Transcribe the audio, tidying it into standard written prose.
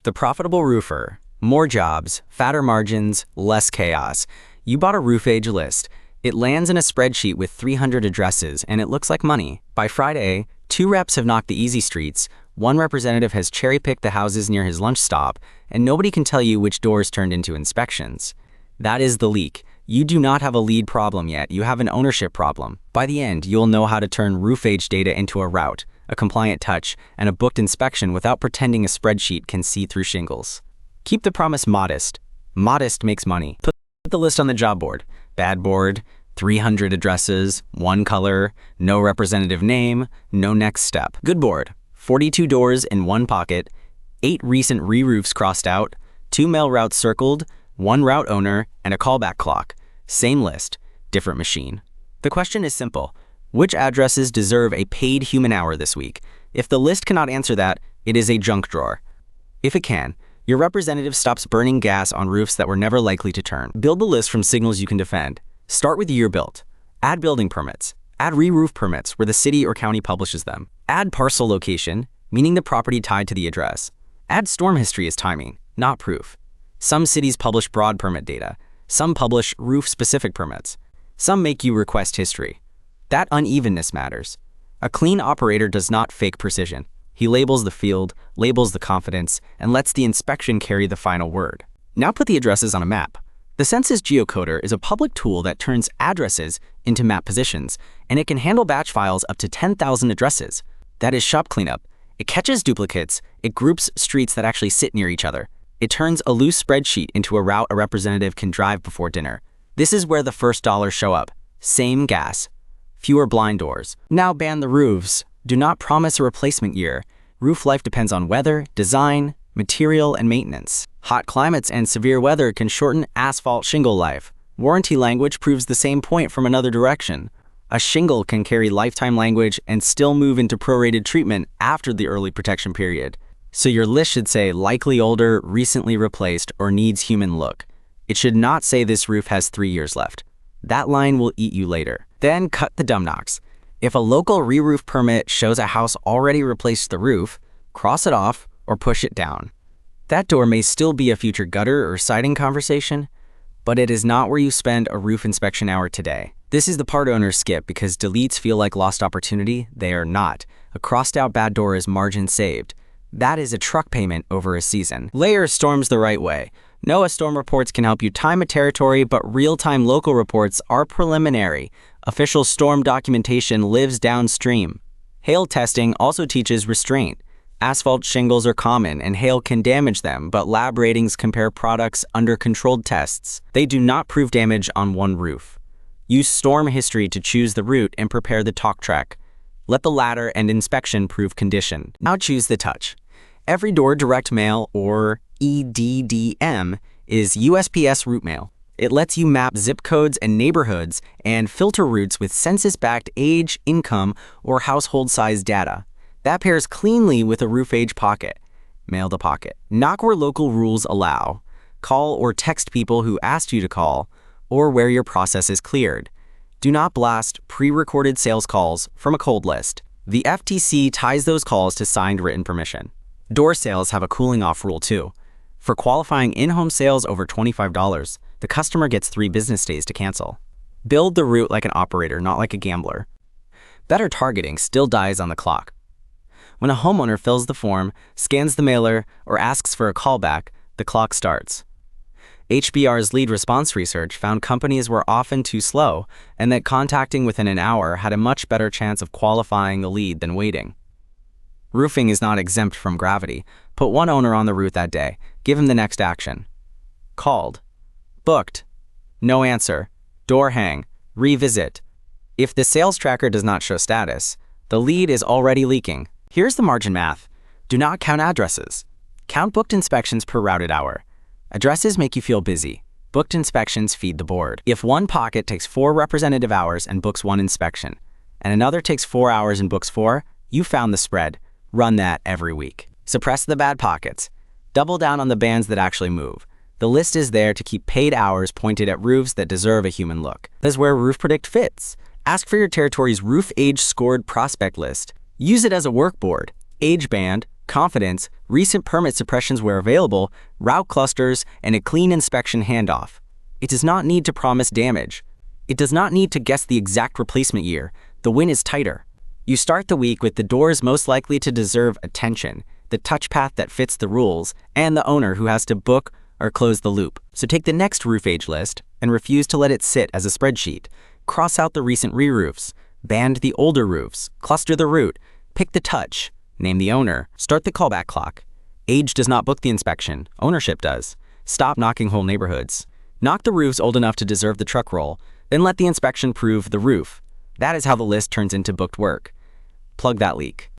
The profitable roofer. More jobs, fatter margins, less chaos. You bought a roof age list. It lands in a spreadsheet with 300 addresses, and it looks like money. By Friday, 2 reps have knocked the easy streets, 1 representative has cherry-picked the houses near his lunch stop, and nobody can tell you which doors turned into inspections. That is the leak. You do not have a lead problem yet, you have an ownership problem. By the end, you'll know how to turn roof age data into a route, a compliant touch, and a booked inspection without pretending a spreadsheet can see through shingles. Keep the promise modest. Modest makes money. Put the list on the job board. Bad board, 300 addresses, 1 color, no representative name, no next step. Good board, 42 doors in 1 pocket, 8 recent re-roofs crossed out, 2 mail routes circled, 1 route owner, and a callback clock. Same list, different machine. The question is simple. Which addresses deserve a paid human hour this week? If the list cannot answer that, it is a junk drawer. If it can, your representative stops burning gas on roofs that were never likely to turn. Build the list from signals you can defend. Start with year built. Add building permits. Add re-roof permits where the city or county publishes them. Add parcel location, meaning the property tied to the address. Add storm history as timing, not proof. Some cities publish broad permit data. Some publish roof-specific permits. Some make you request history. That unevenness matters. A clean operator does not fake precision. He labels the field, labels the confidence, and lets the inspection carry the final word. Now put the addresses on a map. The Census Geocoder is a public tool that turns addresses into map positions, and it can handle batch files up to 10,000 addresses. That is shop cleanup. It catches duplicates, it groups streets that actually sit near each other. It turns a loose spreadsheet into a route a representative can drive before dinner. This is where the first dollars show up. Same gas. Fewer blind doors. Now ban the roofs. Do not promise a replacement year. Roof life depends on weather, design, material, and maintenance. Hot climates and severe weather can shorten asphalt shingle life. Warranty language proves the same point from another direction. A shingle can carry lifetime language and still move into prorated treatment after the early protection period. So your list should say likely older, recently replaced, or needs human look. It should not say this roof has 3 years left. That line will eat you later. Then cut the dumb knocks. If a local re-roof permit shows a house already replaced the roof, cross it off or push it down. That door may still be a future gutter or siding conversation, but it is not where you spend a roof inspection hour today. This is the part owners skip because deletes feel like lost opportunity. They are not. A crossed out bad door is margin saved. That is a truck payment over a season. Layer storms the right way. NOAA storm reports can help you time a territory, but real-time local reports are preliminary. Official storm documentation lives downstream. Hail testing also teaches restraint. Asphalt shingles are common and hail can damage them, but lab ratings compare products under controlled tests. They do not prove damage on one roof. Use storm history to choose the route and prepare the talk track. Let the ladder and inspection prove condition. Now choose the touch. Every door direct mail, or EDDM, is USPS route mail. It lets you map zip codes and neighborhoods and filter routes with census-backed age, income, or household size data. That pairs cleanly with a roof age pocket. Mail to pocket. Knock where local rules allow. Call or text people who asked you to call, or where your process is cleared. Do not blast pre-recorded sales calls from a cold list. The FTC ties those calls to signed written permission. Door sales have a cooling off rule too. For qualifying in-home sales over $25, the customer gets 3 business days to cancel. Build the route like an operator, not like a gambler. Better targeting still dies on the clock. When a homeowner fills the form, scans the mailer, or asks for a callback, the clock starts. HBR's lead response research found companies were often too slow, and that contacting within an hour had a much better chance of qualifying the lead than waiting. Roofing is not exempt from gravity. Put one owner on the route that day. Give him the next action. Called. Booked. No answer. Door hang. Revisit. If the sales tracker does not show status, the lead is already leaking. Here's the margin math. Do not count addresses. Count booked inspections per routed hour. Addresses make you feel busy. Booked inspections feed the board. If one pocket takes 4 representative hours and books 1 inspection, and another takes 4 hours and books 4, you found the spread. Run that every week. Suppress the bad pockets. Double down on the bands that actually move. The list is there to keep paid hours pointed at roofs that deserve a human look. That is where Roof Predict fits. Ask for your territory's roof age scored prospect list. Use it as a workboard. Age band, confidence, recent permit suppressions where available, route clusters, and a clean inspection handoff. It does not need to promise damage. It does not need to guess the exact replacement year. The win is tighter. You start the week with the doors most likely to deserve attention, the touchpath that fits the rules, and the owner who has to book or close the loop. So take the next roof age list and refuse to let it sit as a spreadsheet. Cross out the recent reroofs, band the older roofs, cluster the route, pick the touch, name the owner, start the callback clock. Age does not book the inspection, ownership does. Stop knocking whole neighborhoods. Knock the roofs old enough to deserve the truck roll, then let the inspection prove the roof. That is how the list turns into booked work. Plug that leak.